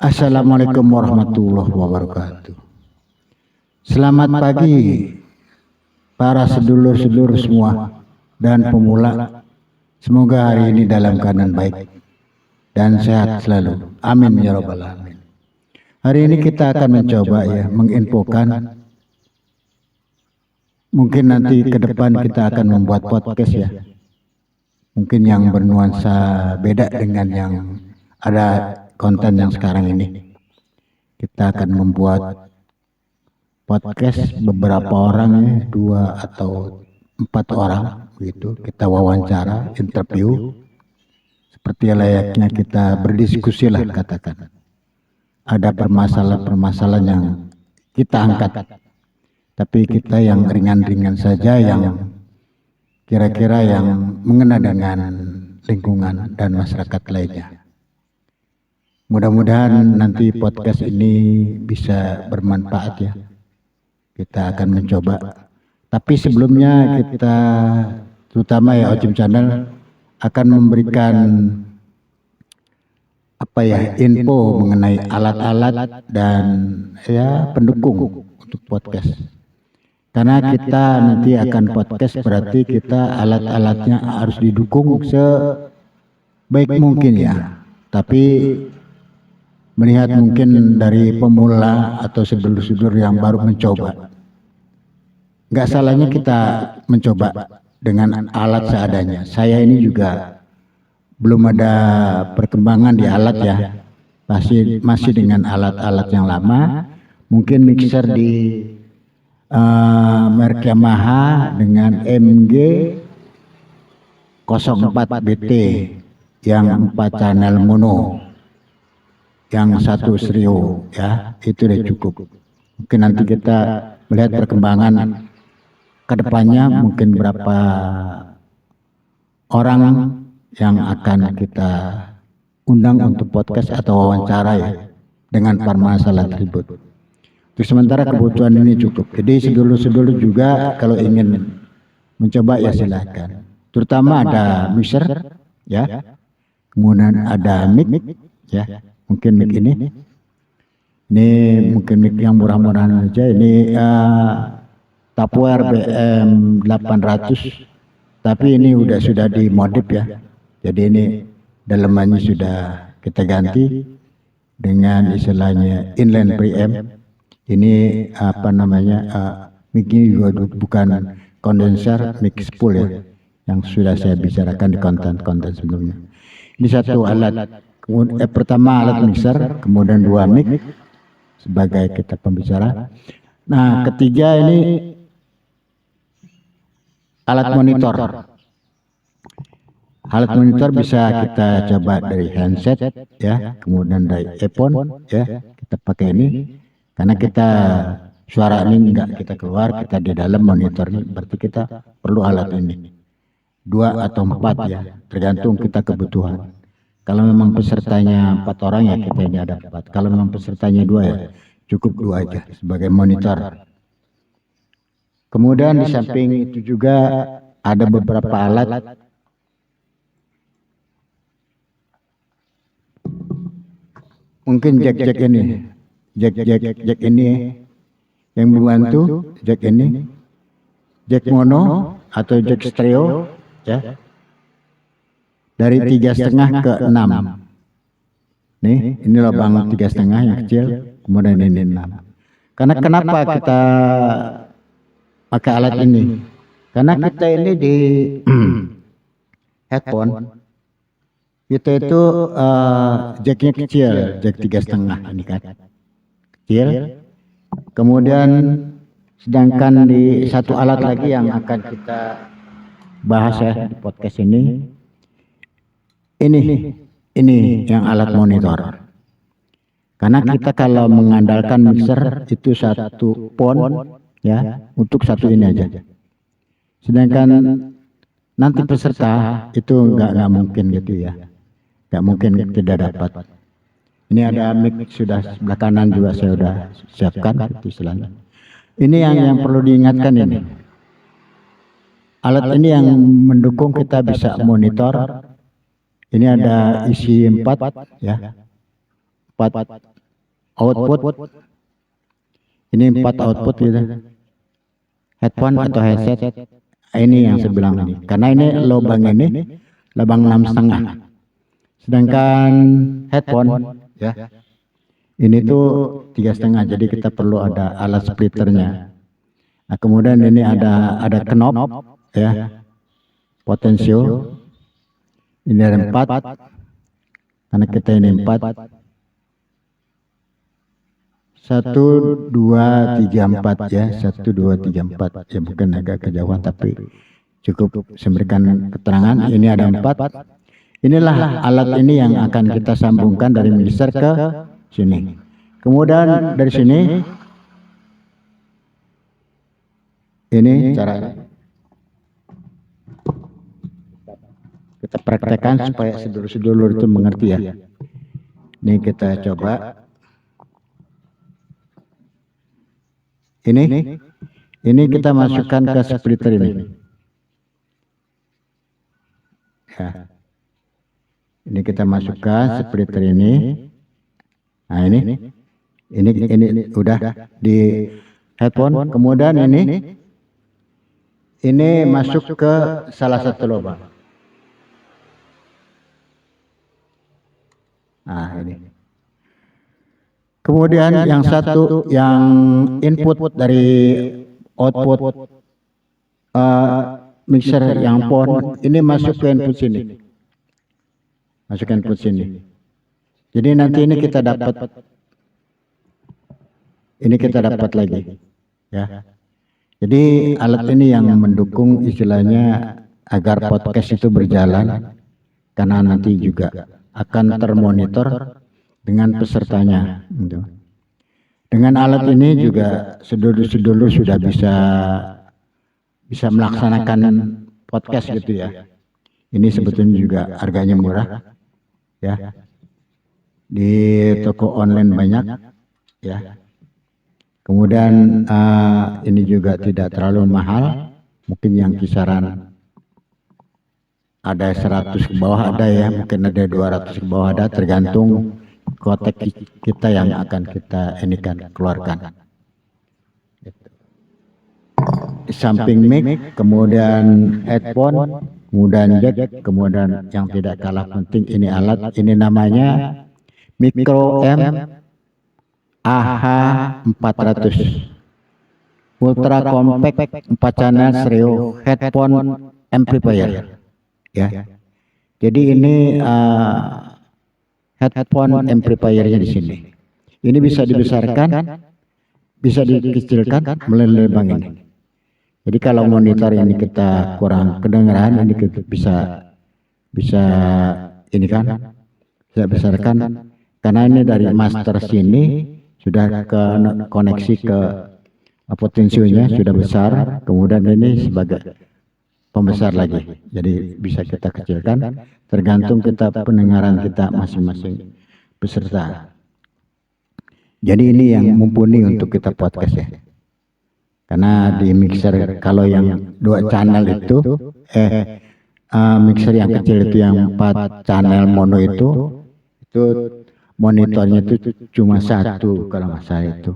Assalamualaikum warahmatullahi wabarakatuh. Selamat pagi para sedulur-sedulur semua dan pemula. Semoga hari ini dalam keadaan baik dan sehat selalu. Amin ya rabbal alamin. Hari ini kita akan mencoba menginfokan. Mungkin nanti ke depan kita akan membuat podcast ya. Mungkin yang bernuansa beda dengan yang ada konten yang sekarang ini. Kita akan membuat podcast beberapa orang 2 atau 4 orang gitu. Kita wawancara, interview seperti layaknya kita berdiskusi lah katakan. Ada permasalahan-permasalahan yang kita angkat. Tapi kita yang ringan-ringan saja, yang kira-kira yang mengena dengan lingkungan dan masyarakat lainnya. Mudah-mudahan nanti podcast ini bisa bermanfaat ya. Kita akan mencoba. Tapi sebelumnya kita, terutama ya Ojim Channel, akan memberikan info mengenai alat-alat dan pendukung untuk podcast. Karena kita nanti akan podcast, berarti kita alat-alatnya harus didukung sebaik mungkin ya. Tapi melihat mungkin dari pemula atau sedulur-sedulur yang baru mencoba, nggak salahnya kita mencoba dengan alat seadanya. Saya ini juga belum ada perkembangan di alat ya, masih dengan alat-alat yang lama. Mungkin mixer di merek Yamaha dengan MG 04 BT yang 4 channel mono, yang 1 stereo ya, itu udah cukup. Mungkin nanti kita melihat perkembangan kedepannya, mungkin berapa orang yang akan kita undang untuk podcast atau wawancara ya dengan permasalahan tersebut. Untuk sementara kebutuhan ini cukup. Jadi sedulur-sedulur juga kalau ingin mencoba ya silakan. Terutama ada mixer ya, kemudian ada mic ya. Mungkin mic ini mungkin mic yang murah-murahan aja. Ini Tupperware BM 800, tapi ini sudah dimodif ya. Jadi ini dalemannya sudah kita ganti dengan istilahnya inline preamp. Ini mic ini juga bukan kondenser, mic spool ya, yang sudah saya bicarakan di konten-konten sebelumnya. Ini satu alat. Pertama alat mixer, kemudian 2 mic sebagai kita pembicara. Nah, ketiga ini alat monitor. Alat monitor bisa kita coba dari handset ya, kemudian dari earphone ya, kita pakai ini. Karena kita suara ini enggak kita keluar, kita di dalam monitor ini, berarti kita perlu alat ini 2 atau 4 ya, tergantung kita kebutuhan. Kalau memang pesertanya 4 orang ya kita ini ada 4. Kalau memang pesertanya 2 ya cukup 2 aja sebagai monitor. Kemudian di samping itu juga ada beberapa alat. Mungkin jack ini, jack ini yang membantu, jack ini, jack mono atau jack stereo ya. Dari 3,5 ke 6. Nih, ini lubang 3,5 yang kecil, kemudian ini 6. Karena kenapa kita pakai alat ini? Karena kita ini di headphone, kita itu jacknya kecil, jack 3,5 ini kan, kecil. Kemudian sedangkan di satu alat lagi yang akan kita bahas ya di podcast ini yang alat monitor. Karena kita kalau mengandalkan mixer itu satu phone ya, untuk satu ini aja. Sedangkan nanti peserta itu nggak mungkin gitu ya, nggak mungkin tidak dapat. Ini ada mic sudah sebelah kanan juga saya sudah siapkan itu istilahnya. Ini yang perlu diingatkan ini. Alat ini yang mendukung kita bisa monitor. Ini ada isi 4 ya, 4 output. Ini 4 output gitu. Headphone atau headset. Ini yang saya bilang ini. Karena ini lubang 6,5. Sedangkan headphone ya. Ini tuh 3,5. Jadi kita perlu ada alat splitternya. Nah, kemudian ini ada knob ya. Potensio. Ini ada 4. Karena kita ini 4. 1, 2, 3, 4 ya. 1, 2, 3, 4 ya, mungkin agak kejauhan tapi cukup memberikan keterangan. Ini ada 4. Inilah alat ini yang akan kita sambungkan dari mixer ke sini. Kemudian dari sini ini caranya kita praktekkan supaya sedulur-sedulur itu mengerti ya. Ini kita coba. Ini kita masukkan ke splitter ini. Ya. Ini kita masukkan splitter ini. Nah ini udah di headphone. Kemudian ini masuk ke salah satu lubang. Nah ini. Kemudian yang satu yang input dari output mixer yang pon ini masuk ke input sini. Masuk ke input sini. Jadi nanti ini kita dapat lagi ya. Jadi alat ini yang mendukung istilahnya agar podcast itu berjalan, karena nanti juga akan termonitor dengan pesertanya. Dengan alat ini juga sedulur-sedulur sudah bisa melaksanakan podcast gitu ya. Ini sebetulnya juga harganya murah ya. Di toko online banyak ya. Kemudian ini juga tidak terlalu mahal, mungkin yang kisaran ada 100 ke bawah ada ya, mungkin ada 200 ke bawah ada, tergantung kotak kita yang akan kita keluarkan. Di samping mic, kemudian headphone, kemudian jack, kemudian yang tidak kalah penting ini alat, ini namanya Micro M AH400 Ultra Compact 4 channel stereo headphone amplifier ya. Jadi ini headphone amplifiernya di sini. Ini bisa dibesarkan, bisa dikecilkan melalui lubang ini. Jadi kalau monitor ini kita kurang kedengaran, ini kita bisa ini kan, bisa besarkan. Karena ini dari master sini sudah koneksi ke potensionya sudah besar. Kemudian ini sebagai pembesar lagi, jadi bisa kita kecilkan tergantung kita pendengaran kita masing-masing peserta. Jadi ini yang mumpuni untuk kita podcast ya, karena di mixer kalau yang 2 channel itu mixer yang kecil itu yang 4 channel mono itu monitornya itu cuma 1 kalau nggak salah, itu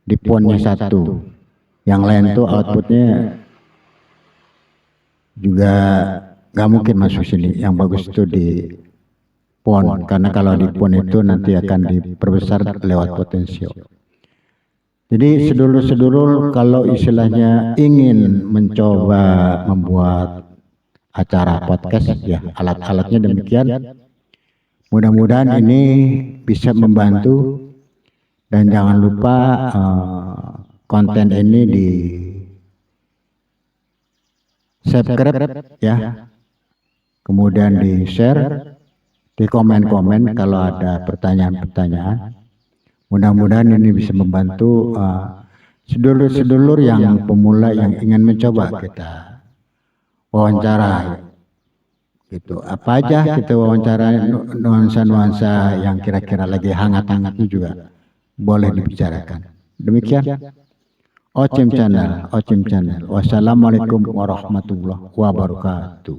di ponnya 1, yang lain tuh outputnya juga nggak mungkin masuk sini. Yang bagus itu di pon, karena kalau di pon itu nanti akan diperbesar lewat potensio. Jadi sedulur-sedulur kalau istilahnya ingin mencoba membuat acara podcast ya, alat-alatnya demikian. Mudah-mudahan ini bisa membantu, dan jangan lupa konten ini di subscribe ya, kemudian di share, di komen-komen kalau ada pertanyaan-pertanyaan. Mudah-mudahan ini bisa membantu sedulur-sedulur yang pemula yang ingin mencoba kita wawancara gitu. Apa aja kita wawancara, nuansa-nuansa yang kira-kira lagi hangat-hangatnya juga boleh dibicarakan. Demikian Ocim Channel. Wassalamualaikum warahmatullahi wabarakatuh.